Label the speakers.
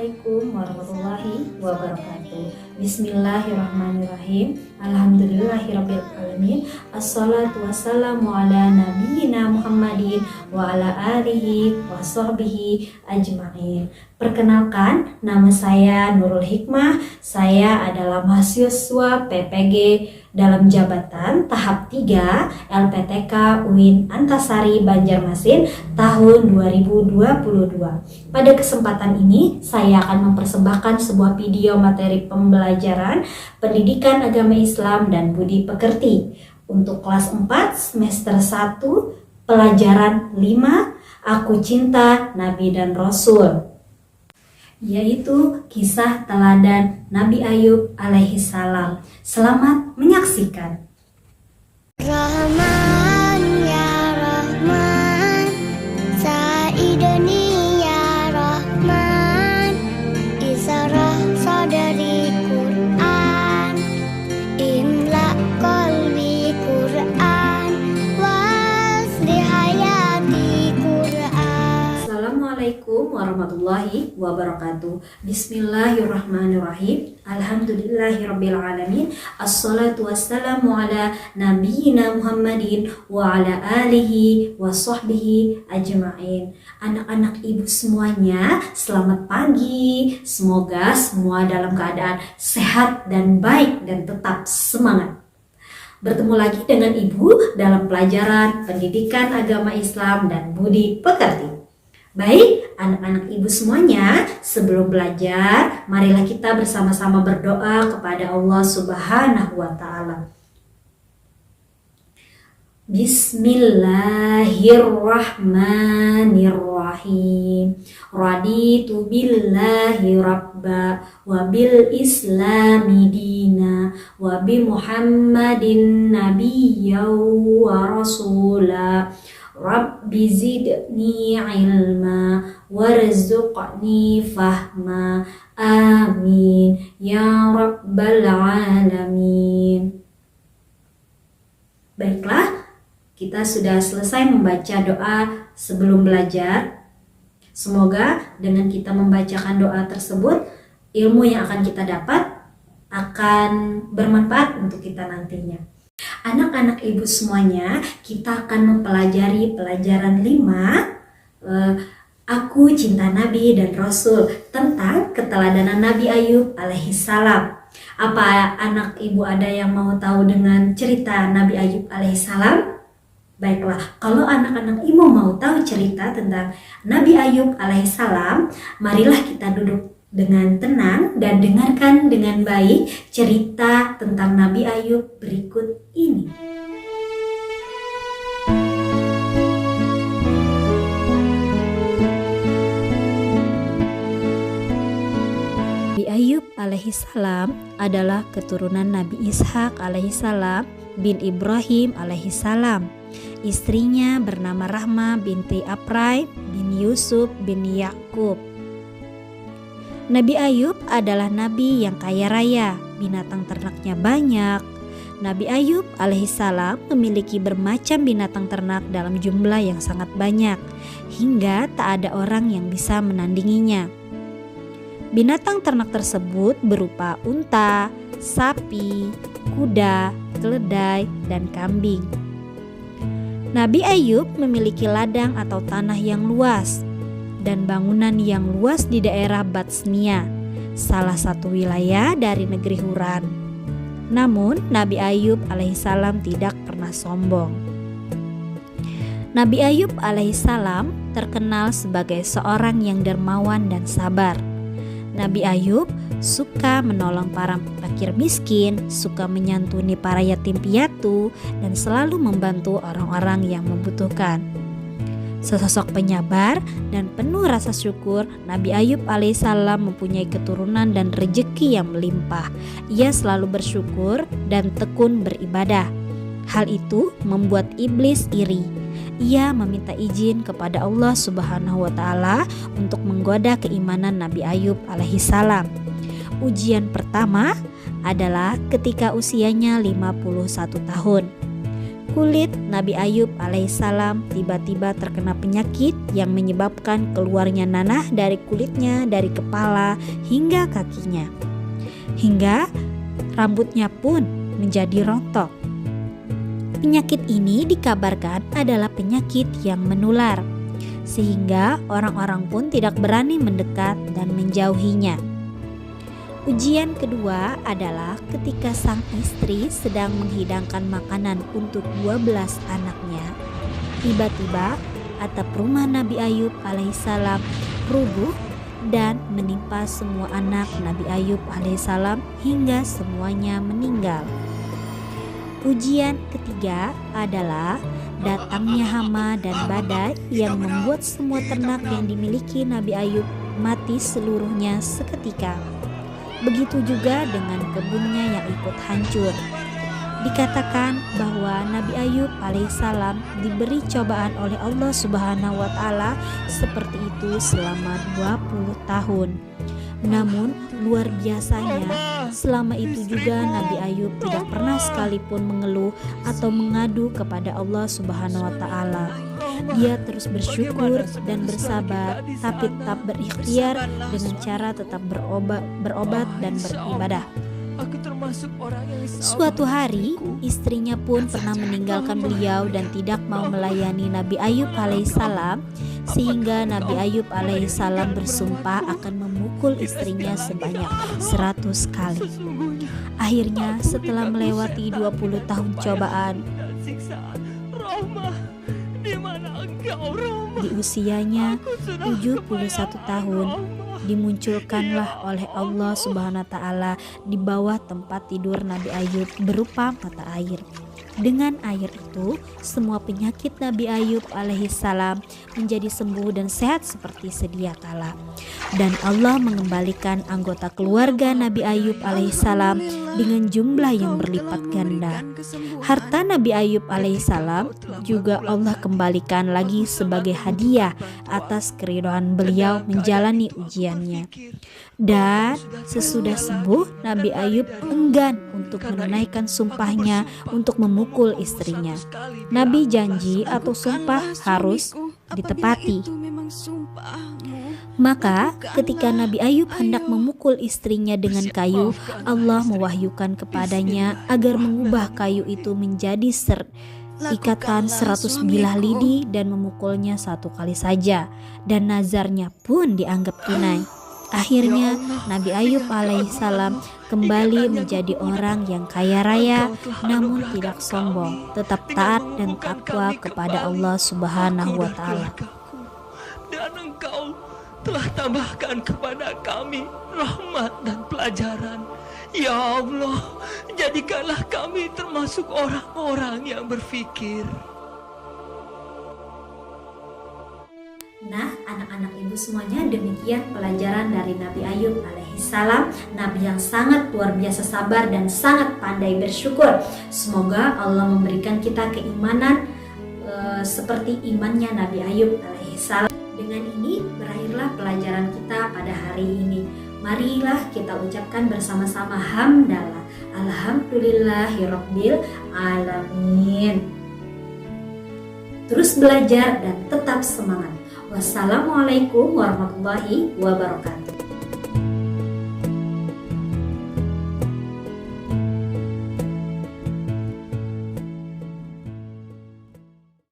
Speaker 1: Assalamualaikum warahmatullahi wabarakatuh. Bismillahirrahmanirrahim. Alhamdulillahirabbil alamin. Assalatu wassalamu ala nabiyyina Muhammadin wa ala alihi wa sahbihi ajma'in. Perkenalkan, nama saya Nurul Hikmah. Saya adalah mahasiswa PPG dalam jabatan tahap 3 LPTK UIN Antasari Banjarmasin tahun 2022. Pada kesempatan ini saya akan mempersembahkan sebuah video materi pembelajaran pendidikan agama Islam dan budi pekerti untuk kelas 4 semester 1 pelajaran 5 Aku Cinta Nabi dan Rasul, yaitu kisah teladan Nabi Ayub alaihissalam. Selamat menyaksikan.
Speaker 2: Rahman ya Rahman, Saidoni ya Rahman, Isarah sadari Quran, Imla qalbi Quran, Wasli hayati Quran.
Speaker 1: Assalamualaikum warahmatullahi wabarakatuh. Bismillahirrahmanirrahim. Alhamdulillahirabbil alamin. Assalatu wassalamu ala nabiyyina Muhammadin wa ala alihi wa sahbihi ajma'in. Anak-anak ibu semuanya, selamat pagi. Semoga semua dalam keadaan sehat dan baik dan tetap semangat. Bertemu lagi dengan ibu dalam pelajaran pendidikan agama Islam dan budi pekerti. Baik, anak-anak ibu semuanya, sebelum belajar, marilah kita bersama-sama berdoa kepada Allah Subhanahu wa Ta'ala. Bismillahirrahmanirrahim. Raditu billahi rabba wa bil islami dina wa bi Muhammadin nabiyya wa rasula. Rabbi zidni ilma warzuqni fahma. Amin ya rabbal alamin. Baiklah, kita sudah selesai membaca doa sebelum belajar. Semoga dengan kita membacakan doa tersebut, ilmu yang akan kita dapat akan bermanfaat untuk kita nantinya. Anak-anak ibu semuanya, kita akan mempelajari pelajaran 5 Aku Cinta Nabi dan Rasul tentang keteladanan Nabi Ayub alaihissalam. Apa anak ibu ada yang mau tahu dengan cerita Nabi Ayub alaihissalam? Baiklah, kalau anak-anak ibu mau tahu cerita tentang Nabi Ayub alaihissalam, marilah kita duduk dengan tenang dan dengarkan dengan baik cerita tentang Nabi Ayub berikut ini. Nabi Ayub alaihissalam adalah keturunan Nabi Ishak alaihissalam bin Ibrahim alaihissalam. Istrinya bernama Rahma binti Aprai bin Yusuf bin Yakub. Nabi Ayub adalah nabi yang kaya raya, binatang ternaknya banyak. Nabi Ayub alaihissalam memiliki bermacam binatang ternak dalam jumlah yang sangat banyak, hingga tak ada orang yang bisa menandinginya. Binatang ternak tersebut berupa unta, sapi, kuda, keledai, dan kambing. Nabi Ayub memiliki ladang atau tanah yang luas dan bangunan yang luas di daerah Batsnia, salah satu wilayah dari negeri Huran. Namun Nabi Ayub alaihissalam tidak pernah sombong. Nabi Ayub alaihissalam terkenal sebagai seorang yang dermawan dan sabar. Nabi Ayub suka menolong para fakir miskin, suka menyantuni para yatim piatu, dan selalu membantu orang-orang yang membutuhkan. Sesosok penyabar dan penuh rasa syukur, Nabi Ayub alaihissalam mempunyai keturunan dan rejeki yang melimpah. Ia selalu bersyukur dan tekun beribadah. Hal itu membuat iblis iri. Ia meminta izin kepada Allah Subhanahu wa Ta'ala untuk menggoda keimanan Nabi Ayub alaihissalam. Ujian pertama adalah ketika usianya 51 tahun. Kulit Nabi Ayub alaihissalam tiba-tiba terkena penyakit yang menyebabkan keluarnya nanah dari kulitnya, dari kepala hingga kakinya. Hingga rambutnya pun menjadi rontok. Penyakit ini dikabarkan adalah penyakit yang menular, sehingga orang-orang pun tidak berani mendekat dan menjauhinya. Ujian kedua adalah ketika sang istri sedang menghidangkan makanan untuk 12 anaknya. Tiba-tiba atap rumah Nabi Ayub alaihissalam rubuh dan menimpa semua anak Nabi Ayub alaihissalam hingga semuanya meninggal. Ujian ketiga adalah datangnya hama dan badai yang membuat semua ternak yang dimiliki Nabi Ayub mati seluruhnya seketika. Begitu juga dengan kebunnya yang ikut hancur. Dikatakan bahwa Nabi Ayub alaihissalam diberi cobaan oleh Allah Subhanahu wa taala seperti itu selama 20 tahun. Namun luar biasanya selama itu juga Nabi Ayub tidak pernah sekalipun mengeluh atau mengadu kepada Allah Subhanahu wa taala. Dia terus bersyukur dan bersabar, tapi tetap berikhtiar dengan cara tetap berobat dan beribadah. Suatu hari istrinya pun pernah meninggalkan beliau dan tidak mau melayani Nabi Ayub alaihissalam, sehingga Nabi Ayub alaihissalam bersumpah akan memukul istrinya sebanyak 100 kali. Akhirnya setelah melewati 20 tahun cobaan, di usianya 71 tahun, dimunculkanlah oleh Allah Subhanahu wa taala di bawah tempat tidur Nabi Ayub berupa mata air. Dengan air itu, semua penyakit Nabi Ayub alaihissalam menjadi sembuh dan sehat seperti sedia kala. Dan Allah mengembalikan anggota keluarga Nabi Ayub alaihissalam dengan jumlah yang berlipat ganda. Harta Nabi Ayub alaihissalam juga Allah kembalikan lagi sebagai hadiah atas keridhaan beliau menjalani ujiannya. Dan sesudah sembuh, Nabi Ayub enggan untuk menunaikan sumpahnya untuk memukul istrinya. Nabi janji atau sumpah harus ditepati. Maka ketika Nabi Ayub hendak memukul istrinya dengan kayu, Allah mewahyukan kepadanya agar mengubah kayu itu menjadi ikatan 100 bilah lidi dan memukulnya 1 kali saja, dan nazarnya pun dianggap tunai. Akhirnya Nabi Ayub alaihissalam kembali menjadi orang yang kaya raya, namun tidak sombong, tetap taat dan takwa kepada Allah Subhanahu wa taala.
Speaker 3: Dan Engkau telah tambahkan kepada kami rahmat dan pelajaran. Ya Allah, jadikanlah kami termasuk orang-orang yang berfikir.
Speaker 1: Nah, anak-anak ibu semuanya, demikian pelajaran dari Nabi Ayub alaihissalam, nabi yang sangat luar biasa sabar dan sangat pandai bersyukur. Semoga Allah memberikan kita keimanan seperti imannya Nabi Ayub alaihissalam. Dengan ini berakhirlah pelajaran kita pada hari ini. Marilah kita ucapkan bersama-sama hamdalah. Alhamdulillahirabbil alamin. Terus belajar dan tetap semangat. Wassalamualaikum warahmatullahi wabarakatuh.